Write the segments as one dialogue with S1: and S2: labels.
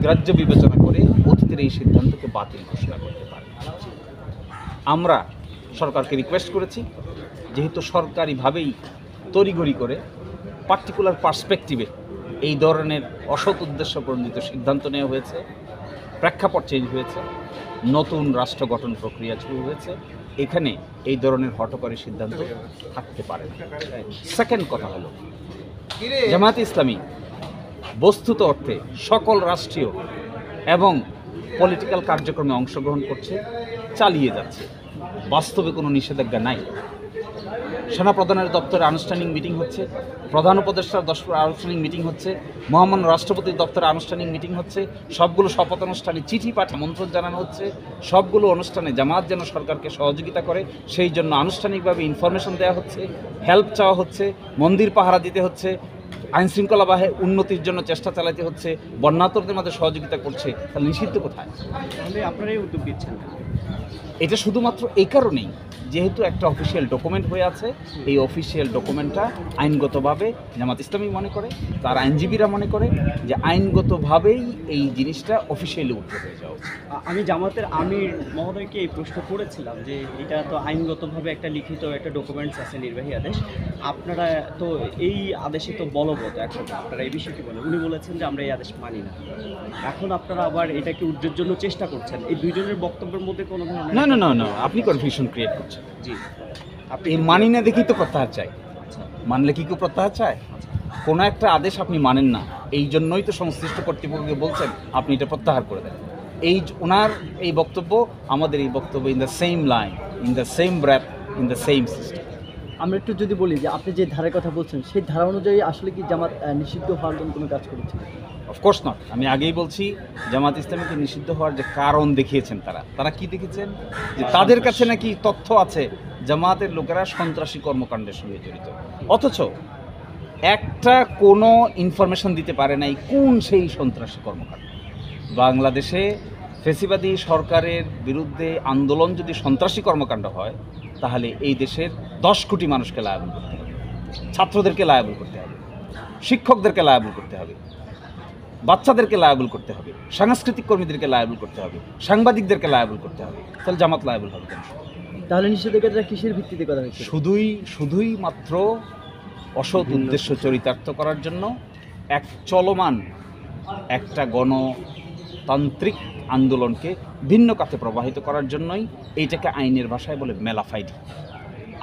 S1: গ্রাহ্য বিবেচনা করে অতীতের এই সিদ্ধান্তকে বাতিল ঘোষণা করতে পারে। আমরা সরকারকে রিকোয়েস্ট করেছি, যেহেতু সরকারিভাবেই তড়িঘড়ি করে পার্টিকুলার পার্সপেক্টিভে এই ধরনের অসৎ উদ্দেশ্য প্রণোদিত সিদ্ধান্ত নেওয়া হয়েছে, প্রেক্ষাপট চেঞ্জ হয়েছে, নতুন রাষ্ট্র গঠন প্রক্রিয়া শুরু হয়েছে, এখানে এই ধরনের হঠকারী সিদ্ধান্ত থাকতে পারে না। সেকেন্ড কথা হলো, জামায়াতে ইসলামী বস্তুত অর্থে সকল রাষ্ট্রীয় এবং পলিটিক্যাল কার্যক্রমে অংশগ্রহণ করছে, চালিয়ে যাচ্ছে, বাস্তবে কোনো নিষেধাজ্ঞা নাই। সেনাপ্রধানের দপ্তরে আনুষ্ঠানিক মিটিং হচ্ছে, প্রধান উপদেষ্টার আনুষ্ঠানিক মিটিং হচ্ছে, মহামান্য রাষ্ট্রপতির দপ্তরে আনুষ্ঠানিক মিটিং হচ্ছে, সবগুলো শপথ অনুষ্ঠানে চিঠি পাঠে আমন্ত্রণ জানানো হচ্ছে, সবগুলো অনুষ্ঠানে জামাত যেন সরকারকে সহযোগিতা করে সেই জন্য আনুষ্ঠানিকভাবে ইনফরমেশন দেওয়া হচ্ছে, হেল্প চাওয়া হচ্ছে, মন্দির পাহারা দিতে হচ্ছে, আইনশৃঙ্খলা বাহিনীর উন্নতির জন্য চেষ্টা চালাতে হচ্ছে, বন্যার্তদের মধ্যে সহযোগিতা করছে। তাহলে নিষিদ্ধ কোথায়?
S2: তাহলে আপনারাই উদ্যোগ দিচ্ছেন।
S1: এটা শুধুমাত্র এই কারণেই, যেহেতু একটা অফিসিয়াল ডকুমেন্ট হয়ে আছে, এই অফিসিয়াল ডকুমেন্টটা আইনগতভাবে জামাত ইসলামী মনে করে, তার আইনজীবীরা মনে করে যে আইনগতভাবেই এই জিনিসটা অফিসিয়ালি উঠে হয়ে যাওয়া উচিত।
S2: আমি জামাতের আমির মহোদয়কে এই প্রশ্ন করেছিলাম যে এটা তো আইনগতভাবে একটা লিখিত একটা ডকুমেন্টস আছে, নির্বাহী আদেশ, আপনারা তো এই আদেশে তো বলবৎ, এখন আপনারা এই বিষয়ে কি বলেন? উনি বলেছেন যে আমরা এই আদেশ মানি না। এখন আপনারা আবার এটাকে উদ্যোগের জন্য চেষ্টা করছেন, এই দুইজনের বক্তব্যের মধ্যে কোনো ধরনের
S1: না না না না, আপনি কনফিউশন ক্রিয়েট করছেন।
S2: জি,
S1: আপনি মানি না দেখি তো প্রত্যাহার চাই,
S2: আচ্ছা
S1: মানলে কি কেউ প্রত্যাহার চায়? কোনো একটা আদেশ আপনি মানেন না, এই জন্যই তো সংশ্লিষ্ট কর্তৃপক্ষকে বলছেন আপনি এটা প্রত্যাহার করে দেন। এই ওনার এই বক্তব্য, আমাদের এই বক্তব্য, in the same line, in the same breath, in the same system.
S3: আমরা একটু যদি বলি যে আপনি যে ধারার কথা বলছেন সেই ধারা অনুযায়ী আসলে কি জামাত নিষিদ্ধ হওয়ার জন্য কোনো কাজ করেছে?
S1: Of course not. আমি আগেই বলছি, জামাত ইসলামীকে নিষিদ্ধ হওয়ার যে কারণ দেখিয়েছেন তারা কি দেখেছেন? যে তাদের কাছে নাকি তথ্য আছে জামাতের লোকেরা সন্ত্রাসী কর্মকাণ্ডের সঙ্গে জড়িত, অথচ একটা কোনো ইনফরমেশন দিতে পারে নাই কোন সেই সন্ত্রাসী কর্মকাণ্ড। বাংলাদেশে ফেসিবাদী সরকারের বিরুদ্ধে আন্দোলন যদি সন্ত্রাসী কর্মকাণ্ড হয়, তাহলে এই দেশের 10 কোটি মানুষকে লায়াবল করতে হবে, ছাত্রদেরকে লায়াবল করতে হবে, শিক্ষকদেরকে লায়াবল করতে হবে, বাচ্চাদেরকে লায়াবল করতে হবে, সাংস্কৃতিক কর্মীদেরকে লায়াবল করতে হবে, সাংবাদিকদেরকে লায়াবল করতে হবে। তাহলে জামাত লায়াবল হবে কেন?
S3: তাহলে নিষেধাজ্ঞাটা কিসের ভিত্তিতে করা হয়েছে?
S1: শুধুই মাত্র অসৎ উদ্দেশ্য চরিতার্থ করার জন্য, এক চলমান একটা গণতান্ত্রিক আন্দোলনকে ভিন্ন কাতে প্রবাহিত করার জন্যই এইটাকে আইনের ভাষায় বলে মেলাফাইডি,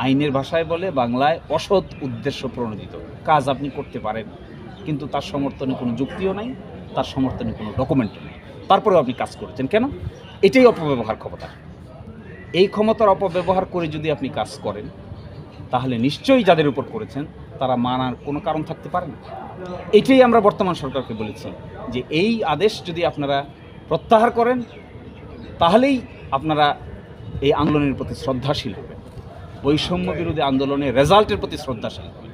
S1: আইনের ভাষায় বলে বাংলায় অসৎ উদ্দেশ্য প্রণোদিত কাজ আপনি করতে পারেন, কিন্তু তার সমর্থনে কোনো যুক্তিও নাই, তার সমর্থনে কোনো ডকুমেন্টও নেই, তারপরেও আপনি কাজ করেছেন কেন? এটাই অপব্যবহার ক্ষমতা। এই ক্ষমতার অপব্যবহার করে যদি আপনি কাজ করেন, তাহলে নিশ্চয়ই যাদের উপর করেছেন তারা মানার কোনো কারণ থাকতে পারে না। এটাই আমরা বর্তমান সরকারকে বলেছি যে এই আদেশ যদি আপনারা প্রত্যাহার করেন, তাহলেই আপনারা এই আন্দোলনের প্রতি শ্রদ্ধাশীল হবেন, বৈষম্য বিরোধী আন্দোলনের রেজাল্টের প্রতি শ্রদ্ধাশীল হবেন।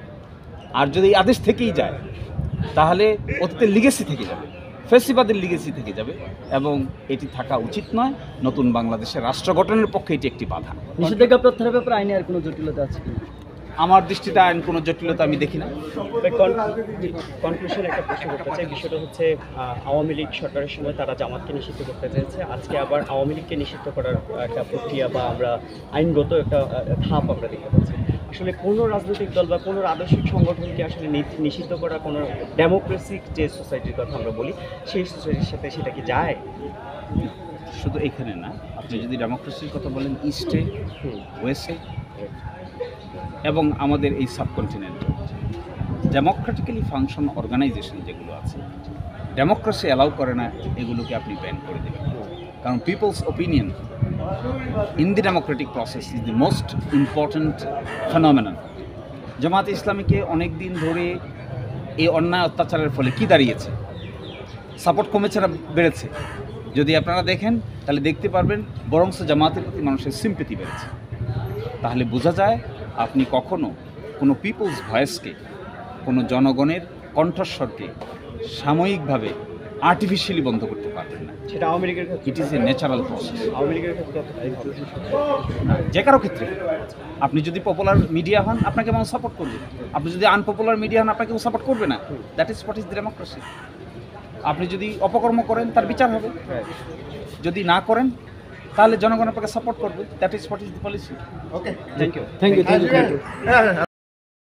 S1: আর যদি এই আদেশ থেকেই যায়, তাহলে অতীতের লিগেসি থেকে যাবে, ফেসিবাদের লিগেসি থেকে যাবে, এবং এটি থাকা উচিত নয়। নতুন বাংলাদেশের রাষ্ট্র গঠনের পক্ষে এটি একটি বাধা।
S3: নিষেধাজ্ঞা প্রত্যাহারের ব্যাপারে আইনে আর কোনো জটিলতা আছে কি?
S1: আমার দৃষ্টিতে আইন কোনো জটিলতা আমি দেখি না।
S2: কনক্লুশন একটা প্রশ্ন করতে চাই, বিষয়টা হচ্ছে আওয়ামী লীগ সরকারের সময় তারা জামাতকে নিষিদ্ধ করতে চেয়েছে, আজকে আবার আওয়ামী লীগকে নিষিদ্ধ করার একটা প্রক্রিয়া বা আমরা আইনগত একটা ধাপ আমরা দেখতে পাচ্ছি। আসলে কোনো রাজনৈতিক দল বা কোনো আদর্শিক সংগঠনকে আসলে নিষিদ্ধ করা কোনো ডেমোক্রেসিক যে সোসাইটির কথা আমরা বলি, সেই সোসাইটির সাথে সেটা কি যায়?
S1: শুধু এখানে না, আপনি যদি ডেমোক্রেসির কথা বলেন, ইস্টে, ওয়েস্টে এবং আমাদের এই সাবকন্টিনেন্টে ডেমোক্রেটিক্যালি ফাংশন অর্গানাইজেশন যেগুলো আছে, ডেমোক্রেসি অ্যালাউ করে না এগুলোকে আপনি ব্যান করে দেবেন। কারণ people's opinion in the democratic process is the most important phenomenon. Jamaat ইসলামীকে অনেক দিন ধরে এই অন্যায় অত্যাচারের ফলে কি দাঁড়িয়েছে? সাপোর্ট কমেছে না বেড়েছে? যদি আপনারা দেখেন তাহলে দেখতে পারবেন বরংস জামাতের প্রতি মানুষের সিম্পেথি বেড়েছে। তাহলে বোঝা যায় আপনি কখনো কোনো পিপলস ভয়েসকে, কোনো জনগণের কণ্ঠস্বরকে সাময়িকভাবে আর্টিফিশিয়ালি বন্ধ করতে পারবেন না।
S2: সেটা আওয়ামী লীগের ক্ষেত্রে,
S1: it is a natural process.
S2: Awami লীগের ক্ষেত্রে
S1: যে কারো ক্ষেত্রে, আপনি যদি পপুলার মিডিয়া হন আপনাকে মানুষ সাপোর্ট করবে, আপনি যদি আনপপুলার মিডিয়া হন আপনাকে কেউ সাপোর্ট করবে না। That is what is the democracy. আপনি যদি অপকর্ম করেন তার বিচার হবে, যদি না করেন তাহলে জনগণ আপনাকে সাপোর্ট করবে। That is what is the policy.
S2: Thank you
S3: thank you